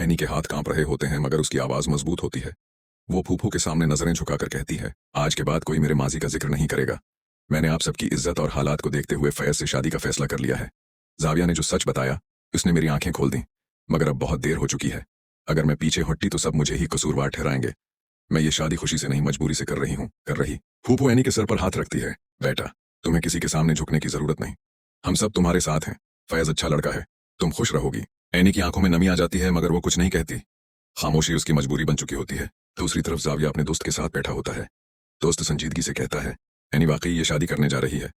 Any के हाथ कांप रहे होते हैं मगर उसकी आवाज मजबूत होती है। वो फूफू के सामने नजरें झुकाकर कहती है, आज के बाद कोई मेरे माजी का जिक्र नहीं करेगा। मैंने आप सबकी इज्जत और हालात को देखते हुए फैज से शादी का फैसला कर लिया है। जाविया ने जो सच बताया उसने मेरी आंखें खोल दी, मगर अब बहुत देर हो चुकी है। अगर मैं पीछे हटती तो सब मुझे ही कसूरवार ठहराएंगे। मैं ये शादी खुशी से नहीं मजबूरी से कर रही। फूफू एनी के सर पर हाथ रखती है, बेटा तुम्हें किसी के सामने झुकने की जरूरत नहीं, हम सब तुम्हारे साथ हैं। फैज अच्छा लड़का है, तुम खुश रहोगी। एनी की आंखों में नमी आ जाती है मगर वो कुछ नहीं कहती। खामोशी उसकी मजबूरी बन चुकी होती है। दूसरी तरफ जाविया अपने दोस्त के साथ बैठा होता है। दोस्त संजीदगी से कहता है, एनी वाकई ये शादी करने जा रही है।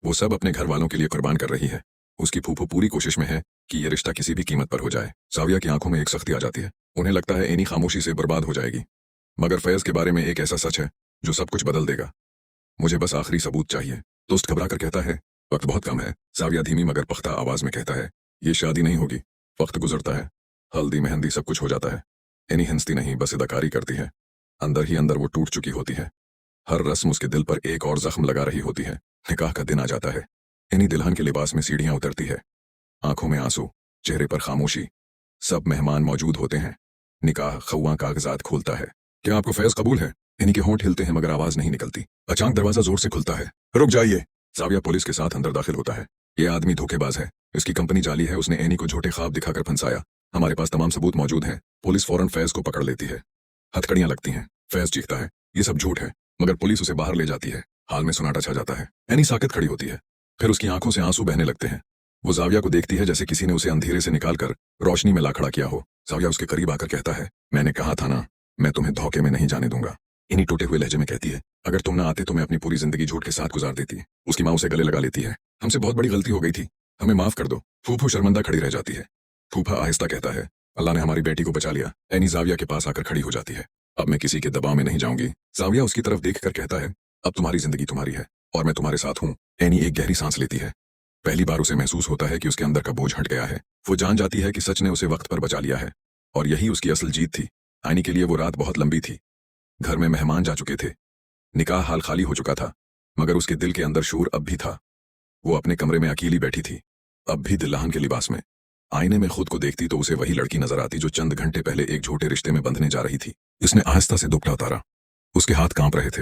वो सब अपने घर वालों के लिए कुर्बान कर रही है। उसकी फूफू पूरी कोशिश में है कि ये रिश्ता किसी भी कीमत पर हो जाए। जाविया की आंखों में एक सख्ती आ जाती है। उन्हें लगता है एनी खामोशी से बर्बाद हो जाएगी, मगर फैज के बारे में एक ऐसा सच है जो सब कुछ बदल देगा। मुझे बस आखिरी सबूत चाहिए। दोस्त घबरा कर कहता है, वक्त बहुत कम है। जाविया धीमी मगर पुख्ता आवाज में कहता है, ये शादी नहीं होगी। वक्त गुजरता है, हल्दी मेहंदी सब कुछ हो जाता है। एनी हंसती नहीं, बस अदाकारी करती है। अंदर ही अंदर वो टूट चुकी होती है। हर रस्म उसके दिल पर एक और जख्म लगा रही होती है। निकाह का दिन आ जाता है। एनी दुल्हन के लिबास में सीढ़ियां उतरती है, आंखों में आंसू, चेहरे पर खामोशी। सब मेहमान मौजूद होते हैं। निकाह खौआ कागजात खोलता है। क्या आपको फैज कबूल है? एनी के होंठ हिलते हैं मगर आवाज नहीं निकलती। अचानक दरवाजा जोर से खुलता है। रुक जाइए। जाविया पुलिस के साथ अंदर दाखिल होता है। ये आदमी धोखेबाज है, इसकी कंपनी जाली है। उसने एनी को झूठे ख्वाब दिखाकर फंसाया। हमारे पास तमाम सबूत मौजूद हैं। पुलिस फौरन फैज को पकड़ लेती है। हथकड़ियां लगती हैं। फैज चीखता है, ये सब झूठ है, मगर पुलिस उसे बाहर ले जाती है। हाल में सुनाटा छा जाता है। एनी साकित खड़ी होती है, फिर उसकी आंखों से आंसू बहने लगते हैं। वो जाविया को देखती है जैसे किसी ने उसे अंधेरे से निकालकर रोशनी में ला खड़ा किया हो। जाविया उसके करीब आकर कहता है, मैंने कहा था ना, मैं तुम्हें धोखे में नहीं जाने दूंगा। इन्हीं टूटे हुए लहजे में कहती है, अगर तुम ना आते तो मैं अपनी पूरी जिंदगी झूठ के साथ गुजार देती। उसकी माँ उसे गले लगा लेती है, हमसे बहुत बड़ी गलती हो गई थी, हमें माफ कर दो। फूफू शर्मिंदा खड़ी रह जाती है। फूफा आहिस्ता कहता है, अल्लाह ने हमारी बेटी को बचा लिया। एनी जाविया के पास आकर खड़ी हो जाती है। अब मैं किसी के दबाव में नहीं जाऊंगी। जाविया उसकी तरफ देखकर कहता है, अब तुम्हारी जिंदगी तुम्हारी है और मैं तुम्हारे साथ हूँ। एनी एक गहरी सांस लेती है। पहली बार उसे महसूस होता है कि उसके अंदर का बोझ हट गया है। वो जान जाती है कि सच ने उसे वक्त पर बचा लिया है और यही उसकी असल जीत थी। आनी के लिए वो रात बहुत लंबी थी। घर में मेहमान जा चुके थे। निकाह हाल खाली हो चुका था, मगर उसके दिल के अंदर शूर अब भी था। वो अपने कमरे में अकेली बैठी थी, अब भी दुल्हन के लिबास में। आईने में खुद को देखती तो उसे वही लड़की नजर आती जो चंद घंटे पहले एक झूठे रिश्ते में बंधने जा रही थी। इसने आहिस्ता से दुपट्टा उतारा। उसके हाथ कांप रहे थे।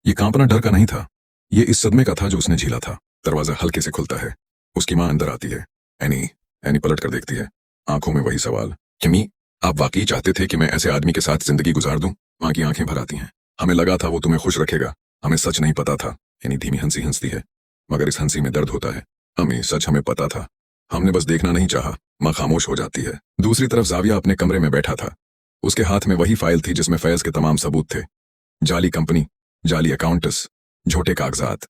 ये कांपना डर का नहीं था, ये इस सदमे का था जो उसने झेला था। दरवाजा हल्के से खुलता है। उसकी माँ अंदर आती है। एनी पलट कर देखती है, आंखों में वही सवाल, किमी आप वाकई चाहते थे कि मैं ऐसे आदमी के साथ जिंदगी गुजार दूं? माँ की आंखें भर आती हैं। हमें लगा था वो तुम्हें खुश रखेगा, हमें सच नहीं पता था। एनी धीमी हंसी हंसती है, मगर इस हंसी में दर्द होता है। अम्मी सच हमें पता था, हमने बस देखना नहीं चाहा। माँ खामोश हो जाती है। दूसरी तरफ जाविया अपने कमरे में बैठा था। उसके हाथ में वही फाइल थी जिसमें फैज के तमाम सबूत थे। जाली कंपनी, जाली अकाउंट्स, झूठे कागजात,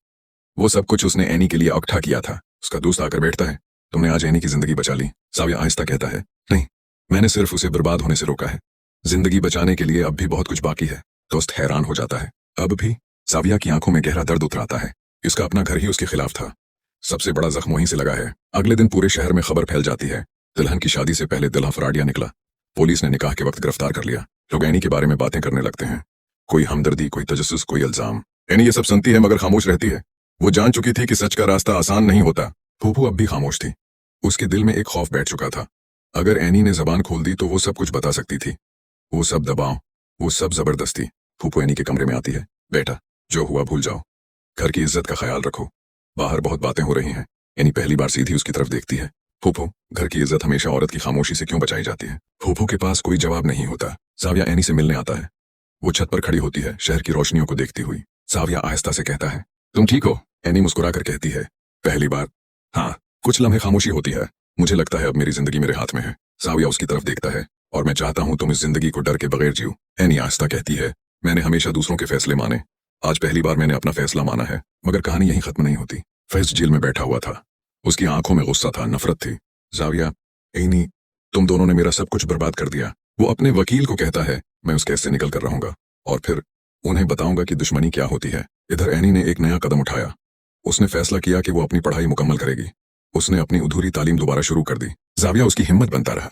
वो सब कुछ उसने एनी के लिए इकट्ठा किया था। उसका दोस्त आकर बैठता है, तुमने आज एनी की जिंदगी बचा ली। जाविया आहिस्ता कहता है, नहीं, मैंने सिर्फ उसे बर्बाद होने से रोका है। जिंदगी बचाने के लिए अब भी बहुत कुछ बाकी है। दोस्त हैरान हो जाता है, अब भी? जाविया की आंखों में गहरा दर्द उतर आता है। इसका अपना घर ही उसके खिलाफ था। सबसे बड़ा जख्म वहीं से लगा है। अगले दिन पूरे शहर में खबर फैल जाती है, दुल्हन की शादी से पहले दुल्हा फराडिया निकला। पुलिस ने निकाह के वक्त गिरफ्तार कर लिया। लोग एनी के बारे में बातें करने लगते हैं, कोई हमदर्दी, कोई तजस्सुस, कोई इल्जाम। एनी ये सब सुनती है मगर खामोश रहती है। वो जान चुकी थी कि सच का रास्ता आसान नहीं होता। फूफू अब भी खामोश थी। उसके दिल में एक खौफ बैठ चुका था, अगर एनी ने जबान खोल दी तो वो सब कुछ बता सकती थी। वो सब दबाव, वो सब जबरदस्ती। फूफू एनी के कमरे में आती है, बेटा जो हुआ भूल जाओ, घर की इज्जत का ख्याल रखो, बाहर बहुत बातें हो रही हैं। एनी पहली बार सीधी उसकी तरफ देखती है। फूफू, घर की इज्जत हमेशा औरत की खामोशी से क्यों बचाई जाती है? फूफू के पास कोई जवाब नहीं होता। जाविया एनी से मिलने आता है। वो छत पर खड़ी होती है, शहर की रोशनियों को देखती हुई। जाविया आहिस्ता से कहता है, तुम ठीक हो? एनी मुस्कुराकर कहती है, पहली बार हाँ। कुछ लम्हे खामोशी होती है। मुझे लगता है अब मेरी जिंदगी मेरे हाथ में है। जाविया उसकी तरफ देखता है, और मैं चाहता हूं तुम इस जिंदगी को डर के बगैर जियो। एनी आहिस्ता कहती है, मैंने हमेशा दूसरों के फैसले माने, आज पहली बार मैंने अपना फैसला माना है। मगर कहानी यहीं खत्म नहीं होती। फैज जेल में बैठा हुआ था। उसकी आंखों में गुस्सा था, नफरत थी। जाविया, एनी, तुम दोनों ने मेरा सब कुछ बर्बाद कर दिया। वो अपने वकील को कहता है, मैं उस केस से निकल कर रहूंगा और फिर उन्हें बताऊंगा कि दुश्मनी क्या होती है। इधर एनी ने एक नया कदम उठाया। उसने फैसला किया कि वो अपनी पढ़ाई मुकम्मल करेगी। उसने अपनी अधूरी तालीम दोबारा शुरू कर दी। जाविया उसकी हिम्मत बनता रहा।